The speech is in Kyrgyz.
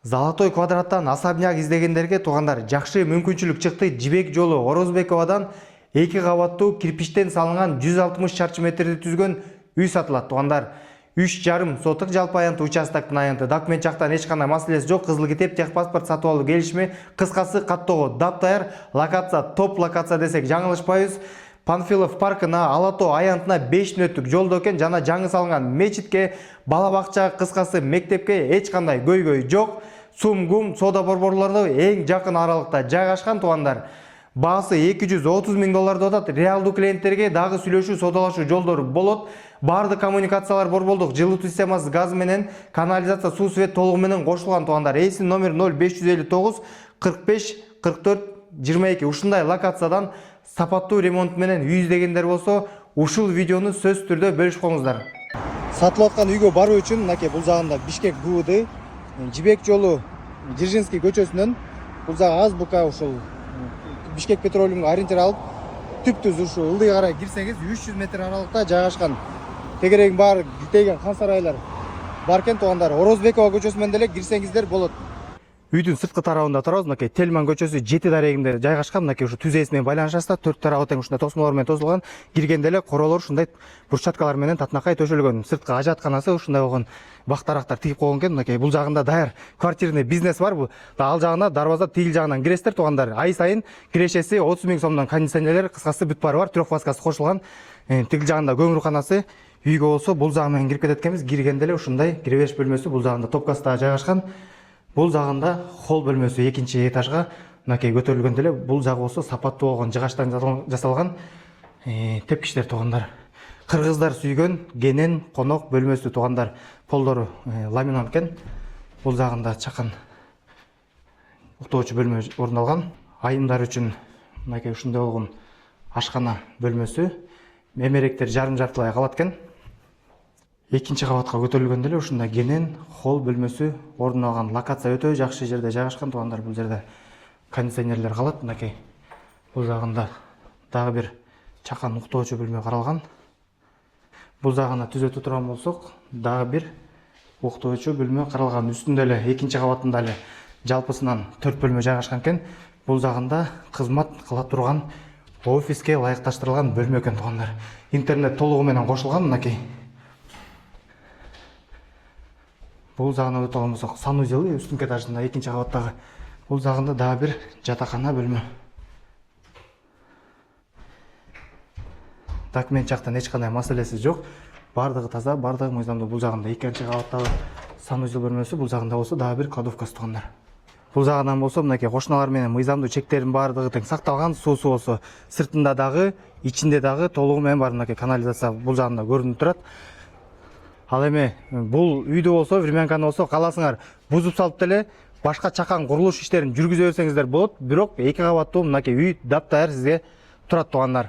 Золотой квадраттан особняк издегендерге туугандар жакшы мүмкүнчүлүк чыкты. Жибек жолу Орозбековадан 2 кабаттуу кирпичтен салынган 160 чарчы метрди түзгөн үй сатылат туугандар. 3,5 соток жалпы аянты участоктун аянты. Документ жактан эч кандай маселеси жок. Кызыл китеп, техпаспорт сатып алуу келишими, кыскасы каттоого даптаяр. Локация топ локация десек жаңылышпайбыз. Панфилов паркына, Алато аянтына 5 мүнөттүк жолдо экен жана жаңы салынган мечитке, бала бакча, кыскасы мектепке эч кандай көйгөй жок. Сум-гум, сода борборлору эң жакын аралыкта жайгашкан туугандар. Баасы 230 миң долларды атат. Реалдуу клиенттерге дагы сүйлөшүү, содалашуу жолдору болот. Бардык коммуникациялар борбордук, жылытуу системасы, газ менен, канализация, суу, свет толугу менен кошулган туугандар. Эйсин номер 0559 45 44 22. Ушундай локациядан сапаттуу ремонт менен үй издегендер болсо, ушул видеону сөз түрдө бөлүшүп коңуздар. Сатылып аткан үйгө баруу үчүн мынакей бул жагында Бишкек ГУД, Жибек жолу Дзержинский көчөсүнөн бул жагы азбука ушул Бишкек петролиумга ориентир алып, түптүз ушу ылдый карай кирсеңиз 300 метр аралыкта жайгашкан. Тегерегин баары теген кан сарайлар бар экен туугандар. Орозбекова көчөсүнөн деле кирсеңиздер болот. Үйдүн сырткы тарабында турабыз. Мынакей Тельман көчөсү 7 дарегинде жайгашкан. Мынакей ушу түзээси менен байланышасыздар. 4 тарабы тең ушундай тосмолор менен тосулган. Киргенде эле королор ушундай брусчаткалар менен татынакай төшөлгөн. Сырткы ажатканасы ушундай болгон бактарактар тигип койгон экен. Мынакей бул жагында даяр квартирный бизнес бар. Бул ал жагына дарбаза тигил жагынан киресиздер туугандар. Ай сайын кирешеси 30 миң сомдон кондиционерлер, кыскасы бүт баары бар. Трёхфаскасы кошулган. Тигил жагында көмүрканасы үйгө болсо бул жагы менен кирип кетет экенбиз. Киргенде эле ушундай кире бериш бөлмөсү бул жагында топкаста жайгашкан. Бул жагында холл бөлмөсү 2 этажга мынакей көтөрүлгөндө эле бул жагы болсо сапаттуу болгон жыгачтан жасалган тепкичтер туугандар. Кыргыздар сүйгөн генен конок бөлмөсү туугандар. Полдору ламинат экен. Бул жагында чакан уктоочу бөлмө орун алган. Айымдар үчүн мынакей ушундай болгон ашкана бөлмөсү. Мемеректер жарым жартылай калат экен. 2 кабатка көтөрүлгөндө эле ушундай генен холл бөлмөсү орун алган. Локация өтө жакшы жерде жайгашкан туугандар. Бул жерде кондиционерлер калат. Мынакей бул жагында дагы бир чакан уктоочу бөлмө каралган. Бул жагына түзөтө турган болсок, дагы бир уктоочу бөлмө каралган. Үстүндө эле 2 кабатында эле жалпысынан 4 бөлмө жайгашкан экен. Бул жагында кызмат кыла турган офиске ылайыкташтырылган бөлмө экен туугандар. Интернет толугу менен кошулган. Мынакей бул жагына өтө алган болсок, санузел үстүнкү этажында 2 кабаттагы. Бул жагында дагы бир жатакана бөлмө. Документ жактан эч кандай маселеси жок. Бардыгы таза, бардыгы мыйзамдуу. Бул жагында 2 кабаттагы санузел бөлмөсү, бул жагында болсо дагы бир кладовкасы туугандар. Бул жагынан болсо мынакей кошуналар менен мыйзамдуу чектердин бардыгы тең сакталган. Суусу болсо сыртында дагы, ичинде дагы толугу менен бар. Мынакей канализация бул жагында көрүнүп турат. Ал эми бул үйдө болсо, времянканы болсо кааласыңар бузуп салып деле башка чакан курулуш иштерин жүргүзө берсеңиздер болот. Бирок 2 кабаттуу мынакей үй даптаяр сизге турат туугандар.